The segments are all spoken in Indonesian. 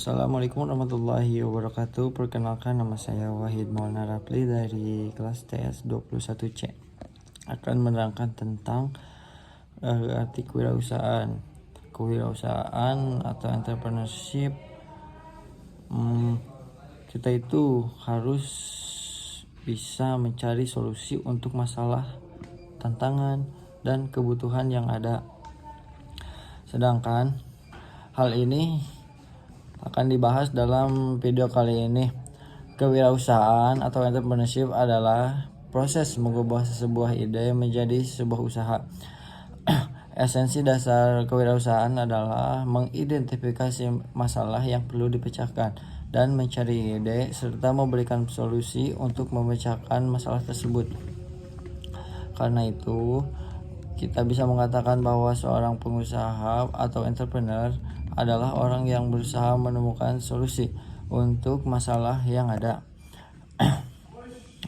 Assalamualaikum warahmatullahi wabarakatuh. Perkenalkan, nama saya Wahid Maulana Rapli dari kelas TS 21C. Akan menerangkan tentang arti kewirausahaan. Kewirausahaan atau entrepreneurship, kita itu harus bisa mencari solusi untuk masalah, tantangan, dan kebutuhan yang ada. Sedangkan hal ini akan dibahas dalam video kali ini. Kewirausahaan atau entrepreneurship adalah proses mengubah sebuah ide menjadi sebuah usaha. Esensi dasar kewirausahaan adalah mengidentifikasi masalah yang perlu dipecahkan dan mencari ide serta memberikan solusi untuk memecahkan masalah tersebut. Karena itu, kita bisa mengatakan bahwa seorang pengusaha atau entrepreneur adalah orang yang berusaha menemukan solusi untuk masalah yang ada.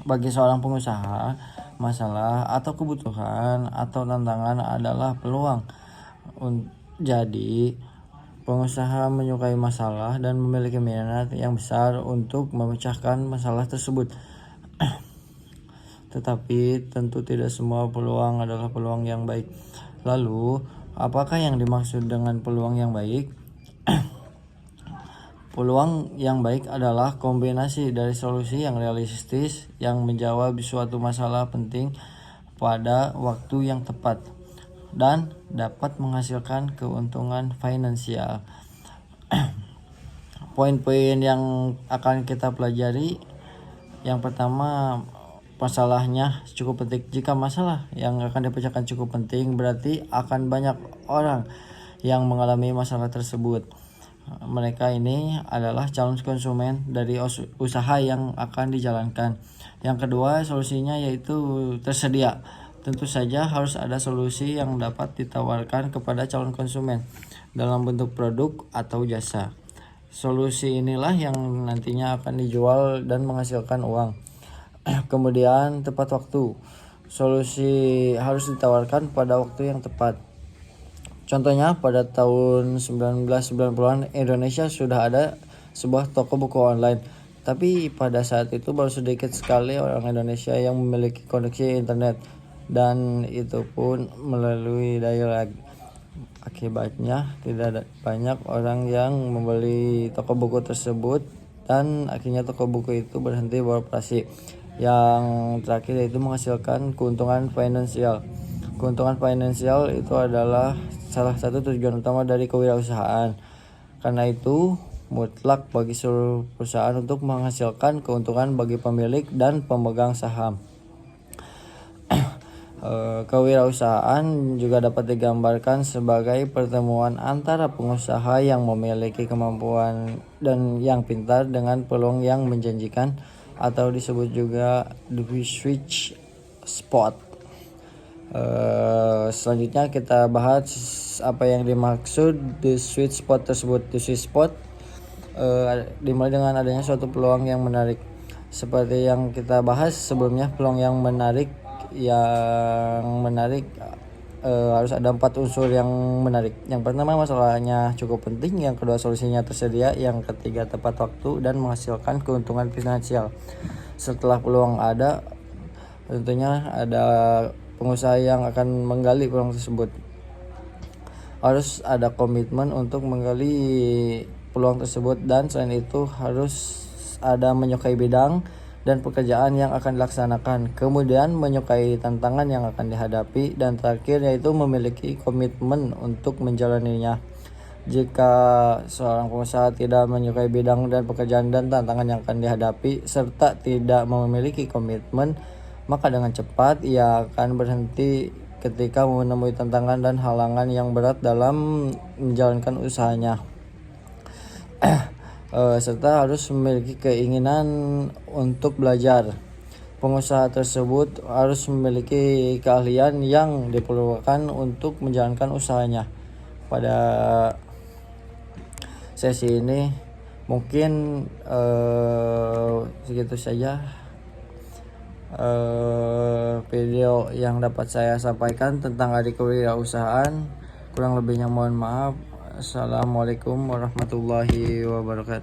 Bagi seorang pengusaha, masalah atau kebutuhan atau tantangan adalah peluang. Jadi, pengusaha menyukai masalah dan memiliki minat yang besar untuk memecahkan masalah tersebut. Tetapi tentu tidak semua peluang adalah peluang yang baik. Lalu, apakah yang dimaksud dengan peluang yang baik? Peluang yang baik adalah kombinasi dari solusi yang realistis yang menjawab suatu masalah penting pada waktu yang tepat dan dapat menghasilkan keuntungan finansial. Poin-poin yang akan kita pelajari, yang pertama, masalahnya cukup penting. Jika masalah yang akan dipecahkan cukup penting, berarti akan banyak orang yang mengalami masalah tersebut. Mereka ini adalah calon konsumen dari usaha yang akan dijalankan. Yang kedua, solusinya yaitu tersedia. Tentu saja harus ada solusi yang dapat ditawarkan kepada calon konsumen dalam bentuk produk atau jasa. Solusi inilah yang nantinya akan dijual dan menghasilkan uang. Kemudian, tepat waktu. Solusi harus ditawarkan pada waktu yang tepat. Contohnya, pada tahun 1990-an Indonesia sudah ada sebuah toko buku online. Tapi pada saat itu baru sedikit sekali orang Indonesia yang memiliki koneksi internet, dan itu pun melalui dial-up. Akibatnya tidak banyak orang yang membeli toko buku tersebut, dan akhirnya toko buku itu berhenti beroperasi. Yang terakhir yaitu menghasilkan keuntungan finansial. Keuntungan finansial itu adalah salah satu tujuan utama dari kewirausahaan. Karena itu, mutlak bagi seluruh perusahaan untuk menghasilkan keuntungan bagi pemilik dan pemegang saham. Kewirausahaan juga dapat digambarkan sebagai pertemuan antara pengusaha yang memiliki kemampuan dan yang pintar dengan peluang yang menjanjikan, atau disebut juga the sweet spot. Selanjutnya kita bahas apa yang dimaksud the sweet spot tersebut. The sweet spot dimulai dengan adanya suatu peluang yang menarik. Seperti yang kita bahas sebelumnya, peluang yang menarik harus ada 4 unsur yang menarik. Yang pertama, masalahnya cukup penting. Yang kedua, solusinya tersedia. Yang ketiga, tepat waktu dan menghasilkan keuntungan finansial. Setelah peluang ada, tentunya ada pengusaha yang akan menggali peluang tersebut. Harus ada komitmen untuk menggali peluang tersebut, dan selain itu harus ada menyukai bidang dan pekerjaan yang akan dilaksanakan, kemudian menyukai tantangan yang akan dihadapi, dan terakhir yaitu memiliki komitmen untuk menjalaninya. Jika seorang pengusaha tidak menyukai bidang dan pekerjaan dan tantangan yang akan dihadapi, serta tidak memiliki komitmen, maka dengan cepat ia akan berhenti ketika menemui tantangan dan halangan yang berat dalam menjalankan usahanya. Serta harus memiliki keinginan untuk belajar. Pengusaha tersebut harus memiliki keahlian yang diperlukan untuk menjalankan usahanya. Pada sesi ini mungkin segitu saja video yang dapat saya sampaikan tentang kewirausahaan. Kurang lebihnya mohon maaf. Assalamualaikum warahmatullahi wabarakatuh.